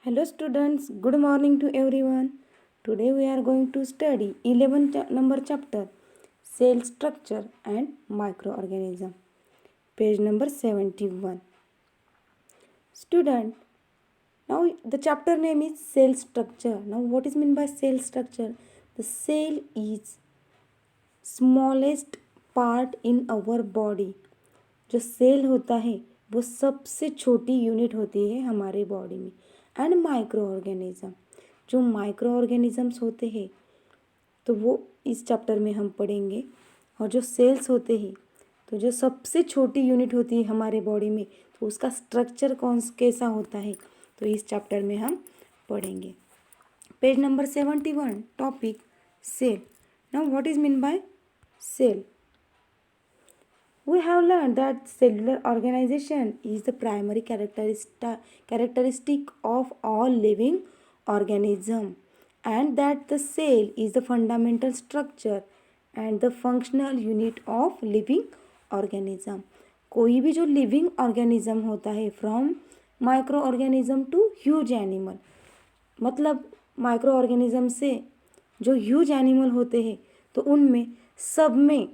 Hello students, good morning to everyone. Today we are going to study 11th number chapter Cell Structure and Microorganism. Page number 71. Student, now the chapter name is Cell Structure. Now what is meant by cell structure? The cell is smallest part in our body. जो cell होता है वो सबसे छोटी unit होती है हमारे body में. एंड माइक्रो ऑर्गेनिज्म, जो माइक्रो ऑर्गेनिजम्स होते हैं तो वो इस चैप्टर में हम पढ़ेंगे. और जो सेल्स होते हैं तो जो सबसे छोटी यूनिट होती है हमारे बॉडी में तो उसका स्ट्रक्चर कैसा होता है तो इस चैप्टर में हम पढ़ेंगे. Page number 71, topic cell. Now what is mean by cell? We have learned that cellular organization is the primary characteristic of all living organism, and that the cell is the fundamental structure and the functional unit of living organism. कोई भी जो living organism होता है from microorganism to huge animal, मतलब micro organism से जो huge animal होते हैं तो उनमें सब में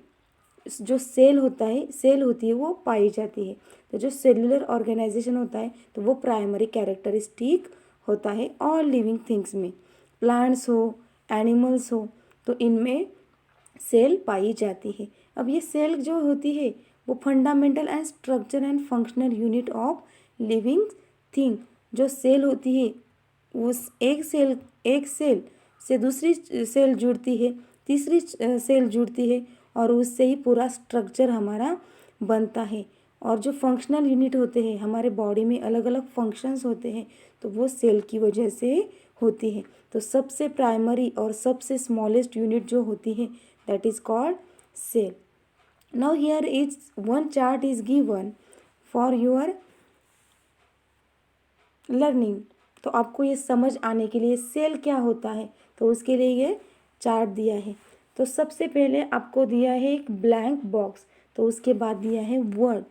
जो सेल होता है सेल होती है वो पाई जाती है. तो जो सेलुलर ऑर्गेनाइजेशन होता है तो वो प्राइमरी कैरेक्टरिस्टिक होता है ऑल लिविंग थिंग्स में. प्लांट्स हो, एनिमल्स हो, तो इनमें सेल पाई जाती है. अब ये सेल जो होती है वो fundamental and structure and functional unit of living thing. जो सेल होती है वो एक सेल से दूसरी सेल जुड़ती है, तीसरी सेल जुड़ती है और उससे ही पूरा स्ट्रक्चर हमारा बनता है. और जो फंक्शनल यूनिट होते हैं हमारे बॉडी में अलग अलग फंक्शंस होते हैं तो वो सेल की वजह से होती है. तो सबसे प्राइमरी और सबसे स्मॉलेस्ट यूनिट जो होती है that is called cell. Now here is one chart is given for your learning. तो आपको ये समझ आने के लिए सेल क्या होता है तो उसके लिए ये चार्ट दिया है. तो सबसे पहले आपको दिया है एक ब्लैंक बॉक्स, तो उसके बाद दिया है वर्ड.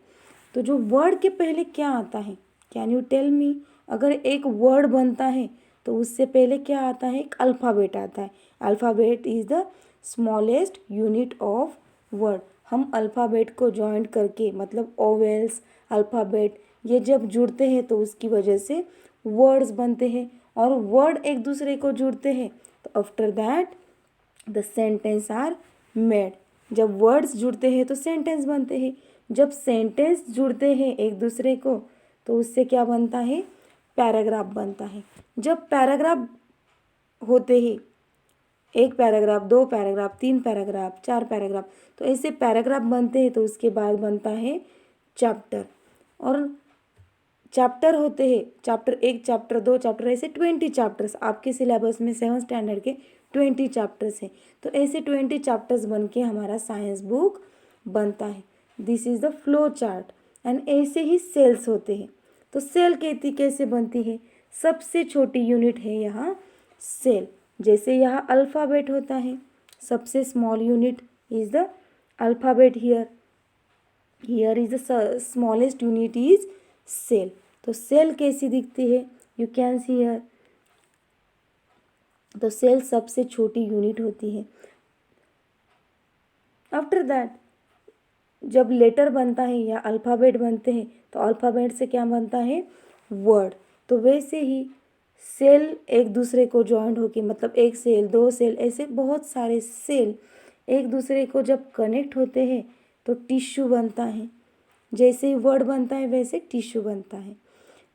तो जो वर्ड के पहले क्या आता है, कैन यू टेल मी? अगर एक वर्ड बनता है तो उससे पहले क्या आता है? एक अल्फ़ाबेट आता है. Alphabet is the smallest unit of word. हम अल्फ़ाबेट को जॉइंट करके मतलब ओवेल्स अल्फ़ाबेट ये जब जुड़ते हैं तो उसकी वजह से वर्ड्स बनते हैं और वर्ड एक दूसरे को जुड़ते हैं तो after that the sentence are made. जब वर्ड्स जुड़ते हैं तो सेंटेंस बनते हैं. जब सेंटेंस जुड़ते हैं एक दूसरे को तो उससे क्या बनता है? पैराग्राफ बनता है. जब पैराग्राफ होते हैं, एक पैराग्राफ, दो पैराग्राफ, तीन पैराग्राफ, चार पैराग्राफ, तो ऐसे पैराग्राफ बनते हैं तो उसके बाद बनता है चैप्टर. और चैप्टर होते हैं, चैप्टर एक, चैप्टर दो, चैप्टर ऐसे 20 चैप्टर्स आपके सिलेबस में 7th स्टैंडर्ड के 20 चैप्टर्स हैं. तो ऐसे 20 चैप्टर्स बन के हमारा साइंस बुक बनता है. This is the flow chart. And ऐसे ही सेल्स होते हैं. तो सेल कहती कैसे बनती है? सबसे छोटी यूनिट है यहाँ सेल. जैसे यहाँ अल्फ़ाबेट होता है, सबसे small unit is the alphabet. Here is the smallest unit is cell. तो सेल कैसी दिखती है? You can see here. तो सेल सबसे छोटी यूनिट होती है. आफ्टर दैट जब लेटर बनता है या अल्फ़ाबेट बनते हैं तो अल्फ़ाबेट से क्या बनता है? वर्ड. तो वैसे ही सेल एक दूसरे को जॉइंट होके मतलब एक सेल, दो सेल, ऐसे बहुत सारे सेल एक दूसरे को जब कनेक्ट होते हैं तो टिश्यू बनता है. जैसे ही वर्ड बनता है वैसे टिश्यू बनता है.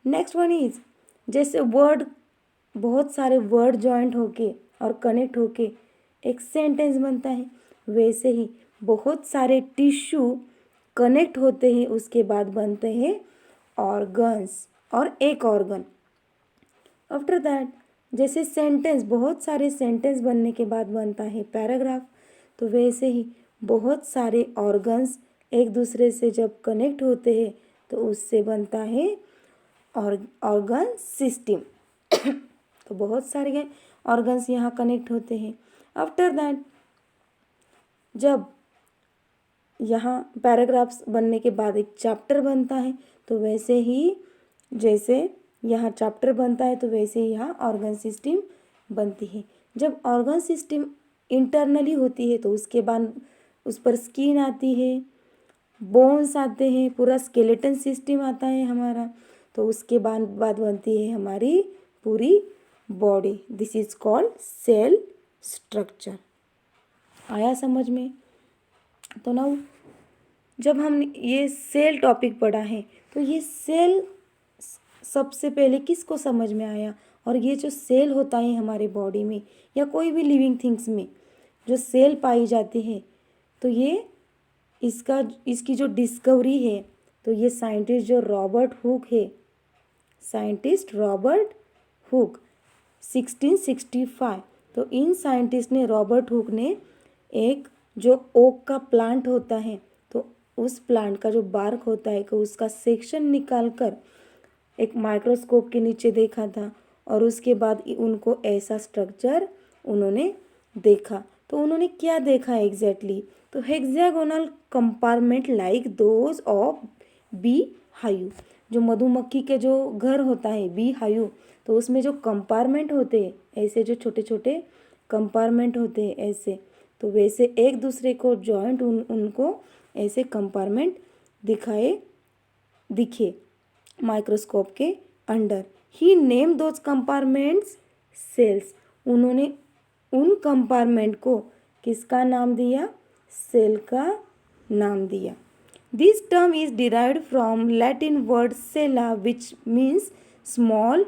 नेक्स्ट वन इज जैसे वर्ड, बहुत सारे वर्ड जॉइंट होके और कनेक्ट होके एक सेंटेंस बनता है, वैसे ही बहुत सारे टिश्यू कनेक्ट होते हैं उसके बाद बनते हैं ऑर्गन्स और एक ऑर्गन. आफ्टर दैट जैसे सेंटेंस, बहुत सारे सेंटेंस बनने के बाद बनता है पैराग्राफ. तो वैसे ही बहुत सारे ऑर्गन्स एक दूसरे से जब कनेक्ट होते हैं तो उससे बनता है ऑर्गन सिस्टम. तो बहुत सारे ऑर्गन्स यहाँ कनेक्ट होते हैं. आफ्टर दैट जब यहाँ पैराग्राफ्स बनने के बाद एक चैप्टर बनता है तो वैसे ही जैसे यहाँ चैप्टर बनता है तो वैसे ही यहाँ ऑर्गन सिस्टम बनती है। जब ऑर्गन सिस्टम इंटरनली होती है तो उसके बाद उस पर स्किन आती है, बोन्स आते हैं, पूरा स्केलेटन सिस्टम आता है हमारा, तो उसके बाद बनती है हमारी पूरी body. This is called cell structure. आया समझ में? तो ना जब हम ये सेल टॉपिक पढ़ा है तो ये सेल सबसे पहले किसको समझ में आया, और ये जो सेल होता है हमारे बॉडी में या कोई भी लिविंग थिंग्स में जो सेल पाई जाती है, तो ये इसकी जो डिस्कवरी है, तो ये साइंटिस्ट जो रॉबर्ट हुक है, साइंटिस्ट रॉबर्ट हुक 1665, तो इन साइंटिस्ट ने, रॉबर्ट हुक ने एक जो ओक का प्लांट होता है, तो उस प्लांट का जो बार्क होता है कि उसका सेक्शन निकाल कर एक माइक्रोस्कोप के नीचे देखा था, और उसके बाद उनको ऐसा स्ट्रक्चर उन्होंने देखा। तो उन्होंने क्या देखा एग्जैक्टली? तो hexagonal compartment like those of bee hive, जो मधुमक्खी के जो घर होता है बी हायू, तो उसमें जो कंपार्टमेंट होते हैं, ऐसे जो छोटे छोटे कंपार्टमेंट होते हैं ऐसे, तो वैसे एक दूसरे को जॉइंट उनको ऐसे कंपार्टमेंट दिखे माइक्रोस्कोप के under. He name those compartments cells, उन्होंने उन कंपार्टमेंट को किसका नाम दिया? सेल का नाम दिया। This term is derived from Latin word cella which means small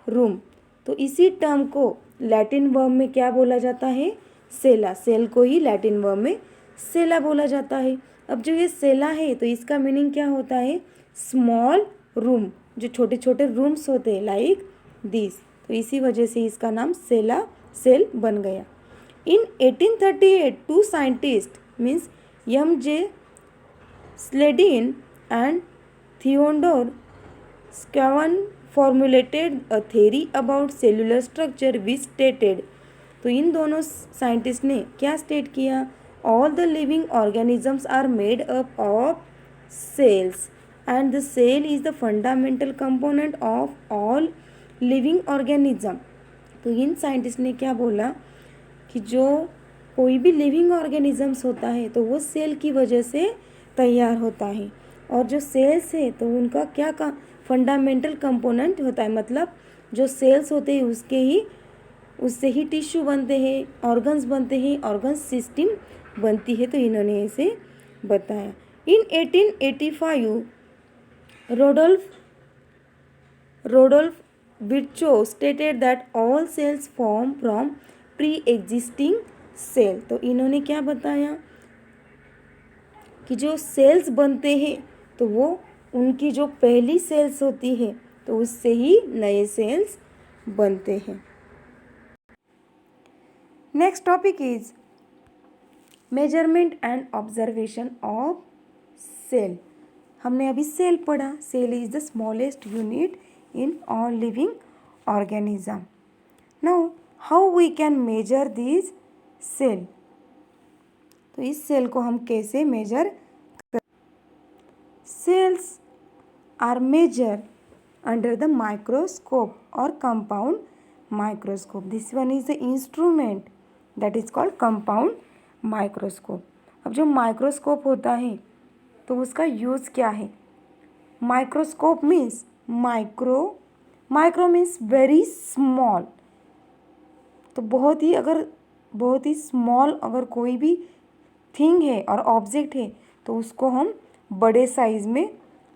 room. तो इसी टर्म को लैटिन वर्ब में क्या बोला जाता है? सेला। सेल को ही लैटिन वर्ब में सेला बोला जाता है। अब जो ये सेला है तो इसका मीनिंग क्या होता है? स्मॉल रूम, जो छोटे छोटे रूम्स होते हैं लाइक दिस, तो इसी वजह से इसका नाम सेल बन गया। In 1838 two scientist means M.J. Sledin and Theodore Scaven formulated a theory about cellular structure which stated, तो इन दोनों साइंटिस्ट ने क्या स्टेट किया? All the living organisms are made up of cells and the cell is the fundamental component of all living organism. तो इन scientist ने क्या बोला कि जो कोई भी लिविंग ऑर्गेनिजम्स होता है तो वो सेल की वजह से तैयार होता है, और जो सेल्स है तो उनका क्या का फंडामेंटल कंपोनेंट होता है, मतलब जो सेल्स होते हैं उससे ही टिश्यू बनते हैं, ऑर्गन्स बनते हैं, ऑर्गन सिस्टम बनती है। तो इन्होंने ऐसे बताया। In 1885 Rudolf Virchow stated that all cells form from pre existing cell. तो इन्होंने क्या बताया कि जो सेल्स बनते हैं तो वो उनकी जो पहली सेल्स होती है तो उससे ही नए सेल्स बनते हैं। Next topic is measurement and observation of cell. हमने अभी सेल पढ़ा। Cell is the smallest unit in all living organism. Now how we can measure this cell? तो इस सेल को हम कैसे मेजर कर? Cells are measure under the microscope और compound microscope. This one is the instrument that is called compound microscope. अब जो microscope होता है तो उसका यूज़ क्या है? Microscope means micro means very small. तो बहुत ही स्मॉल अगर कोई भी थिंग है और ऑब्जेक्ट है तो उसको हम बड़े साइज में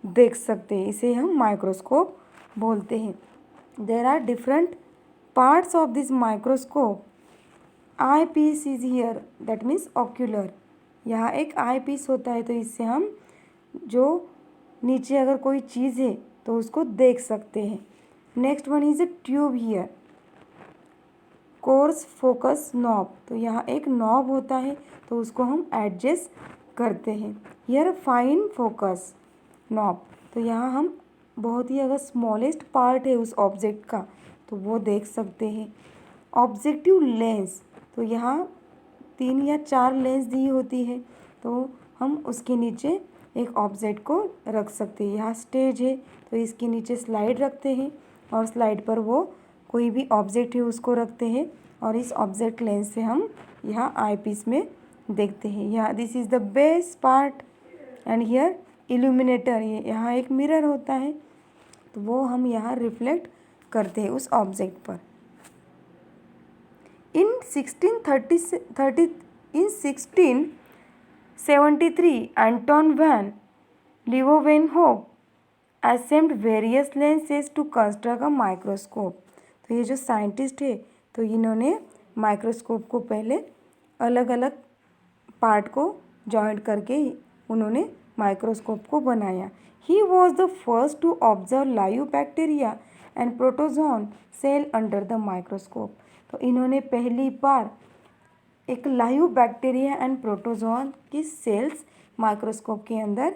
देख सकते हैं, इसे हम माइक्रोस्कोप बोलते हैं। There are different parts of this microscope. Eyepiece is here, that means ocular. यहाँ एक आई पीस होता है तो इससे हम जो नीचे अगर कोई चीज़ है तो उसको देख सकते हैं। Next one is a tube here. Course focus knob, तो यहाँ एक नॉब होता है तो उसको हम एडजस्ट करते हैं। हियर फाइन फोकस नॉब, तो यहाँ हम बहुत ही अगर स्मॉलेस्ट पार्ट है उस ऑब्जेक्ट का तो वो देख सकते हैं। ऑब्जेक्टिव लेंस, तो यहाँ 3 या 4 लेंस दी होती है तो हम उसके नीचे एक ऑब्जेक्ट को रख सकते हैं। यहाँ स्टेज है तो इसके नीचे स्लाइड रखते हैं और स्लाइड पर वो कोई भी ऑब्जेक्ट है उसको रखते हैं और इस ऑब्जेक्ट लेंस से हम यहाँ आई पीस में देखते हैं। यहाँ this is the best part and here illuminator, ये यहाँ एक मिरर होता है तो वो हम यहाँ रिफ्लेक्ट करते हैं उस ऑब्जेक्ट पर। In 1673 Anton van Leeuwenhoek assembled various lenses to construct a microscope. तो ये जो साइंटिस्ट है तो इन्होंने माइक्रोस्कोप को पहले अलग अलग पार्ट को जॉइंट करके उन्होंने माइक्रोस्कोप को बनाया। He was the first to observe live bacteria and protozoan cell under the microscope. तो इन्होंने पहली बार एक लाइव बैक्टीरिया एंड प्रोटोजोन की सेल्स माइक्रोस्कोप के अंदर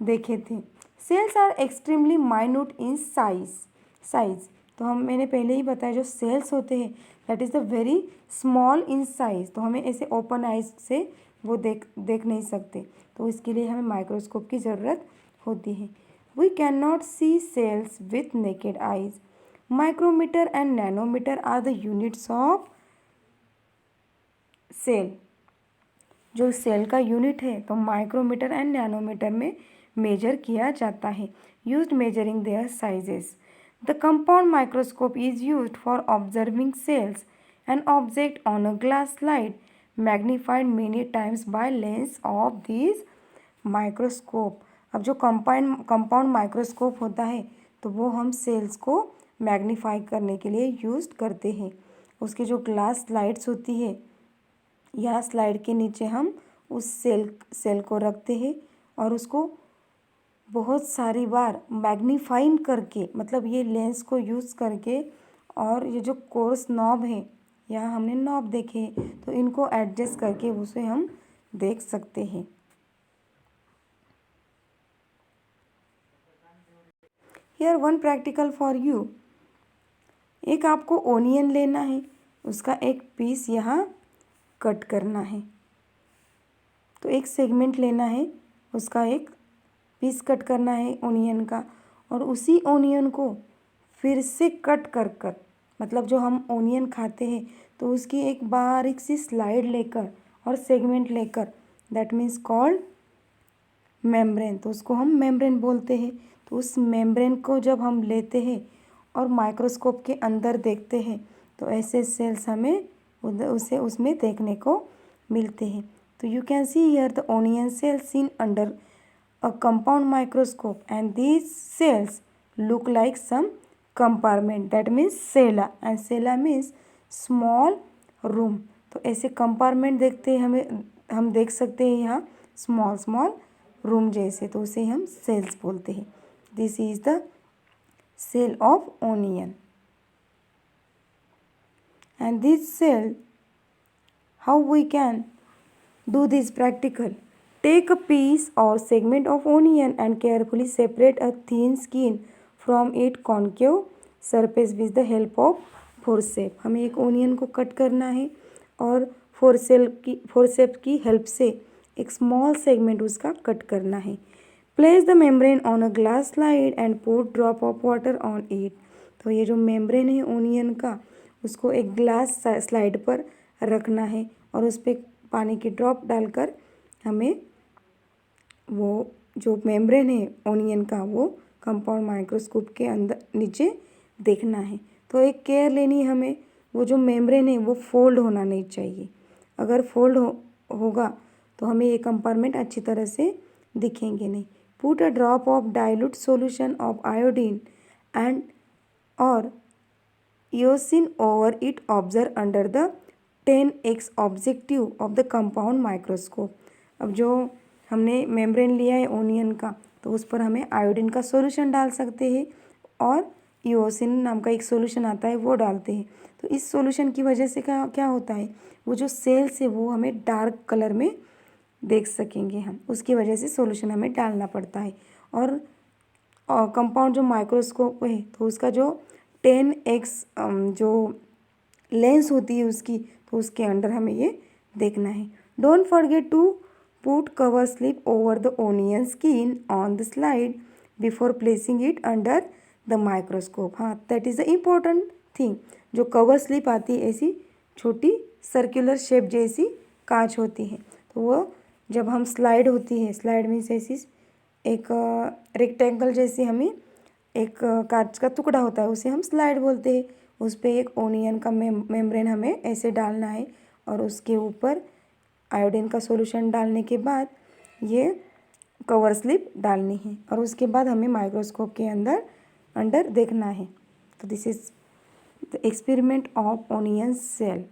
देखे थे। Cells are extremely minute in size. तो मैंने पहले ही बताया जो सेल्स होते हैं that is the very small in size. तो हमें ऐसे ओपन आइज से वो देख नहीं सकते, तो इसके लिए हमें माइक्रोस्कोप की ज़रूरत होती है। We can not see cells with naked eyes. Micrometer and nanometer are the units of cell. जो सेल का यूनिट है तो माइक्रोमीटर एंड नैनोमीटर में मेजर किया जाता है, used measuring their sizes. The compound microscope is used for observing cells and object on a glass slide magnified many times by lens of this microscope. अब जो compound microscope होता है तो वो हम सेल्स को मैग्नीफाई करने के लिए यूज करते हैं। उसकी जो ग्लास स्लाइड्स होती है या स्लाइड के नीचे हम उस सेल को रखते हैं और उसको बहुत सारी बार मैग्नीफाइंग करके, मतलब ये लेंस को यूज़ करके, और ये जो कोर्स नॉब है यहाँ हमने नॉब देखे तो इनको एडजस्ट करके उसे हम देख सकते हैं। Here one practical for you. एक आपको ओनियन लेना है, उसका एक पीस यहाँ कट करना है। तो एक सेगमेंट लेना है, उसका एक पीस कट करना है ओनियन का, और उसी ओनियन को फिर से कट कर मतलब जो हम ओनियन खाते हैं तो उसकी एक बारीक सी स्लाइड लेकर और सेगमेंट लेकर, दैट मीन्स कॉल्ड मेम्ब्रेन। तो उसको हम मेम्ब्रेन बोलते हैं। तो उस मेम्ब्रेन को जब हम लेते हैं और माइक्रोस्कोप के अंदर देखते हैं तो ऐसे सेल्स हमें उसमें देखने को मिलते हैं। तो you can see here the onion cells seen under a compound microscope, and these cells look like some compartment, that means cella, and cella means small room। तो ऐसे कंपार्टमेंट देखते हैं हम देख सकते हैं यहाँ स्मॉल रूम जैसे, तो उसे हम सेल्स बोलते हैं। This is the cell of onion and this cell, how we can do this practical? Take a piece or segment of onion and carefully separate a thin skin from its concave surface with the help of forceps। हमें एक onion को cut करना है और forceps की help से एक small segment उसका कट करना है। Place the membrane on a glass slide and put drop of water on it. तो ये जो मेम्ब्रेन है ओनियन का, उसको एक ग्लास स्लाइड पर रखना है और उस पर पानी की ड्रॉप डालकर हमें वो जो मेम्ब्रेन है ओनियन का वो कंपाउंड माइक्रोस्कोप के अंदर नीचे देखना है। तो एक केयर लेनी है हमें, वो जो मेम्ब्रेन है वो फोल्ड होना नहीं चाहिए। अगर फोल्ड होगा तो हमें ये कंपार्टमेंट अच्छी तरह से दिखेंगे नहीं। Put a drop of dilute solution of iodine and और eosin over it, observe under the 10x objective of the compound microscope. अब जो हमने मेम्ब्रेन लिया है ओनियन का तो उस पर हमें आयोडीन का सॉल्यूशन डाल सकते हैं और ईओसिन नाम का एक सॉल्यूशन आता है वो डालते हैं। तो इस सॉल्यूशन की वजह से क्या होता है, वो जो सेल्स है वो हमें डार्क कलर में देख सकेंगे हम, उसकी वजह से सॉल्यूशन हमें डालना पड़ता है। और कंपाउंड जो माइक्रोस्कोप है तो उसका जो 10x जो लेंस होती है उसकी, तो उसके अंडर हमें ये देखना है। Don't forget to put cover slip over the onion skin on the slide before placing it under the microscope. हाँ, that is the important thing. जो कवर स्लिप आती है ऐसी छोटी सर्कुलर शेप जैसी कांच होती है, तो वो जब हम स्लाइड होती है, स्लाइड मीन्स ऐसी एक रेक्टेंगल जैसी हमें एक कांच का टुकड़ा होता है, उसे हम स्लाइड बोलते हैं। उस पर एक ओनियन का मेम्ब्रेन हमें ऐसे डालना है और उसके ऊपर आयोडीन का सॉल्यूशन डालने के बाद ये कवर स्लिप डालनी है और उसके बाद हमें माइक्रोस्कोप के अंदर देखना है। तो this is the experiment of onion cell.